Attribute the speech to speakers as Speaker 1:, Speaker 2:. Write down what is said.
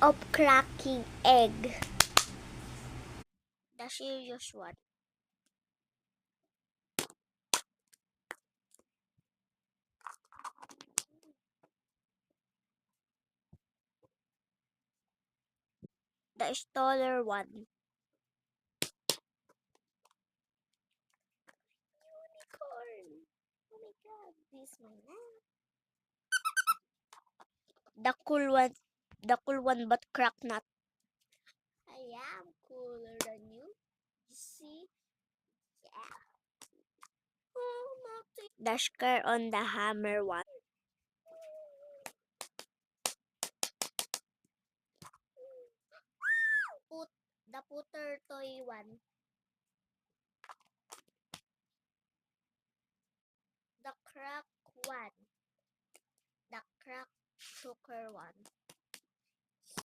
Speaker 1: of cracking egg. The serious one. The staller one. Unicorn. Oh my god, this one. The cool one. The cool one but crack not. I am cooler than you. You see? Yeah. The scare on the hammer one. The putter toy one. The crack one. The crack sugar one.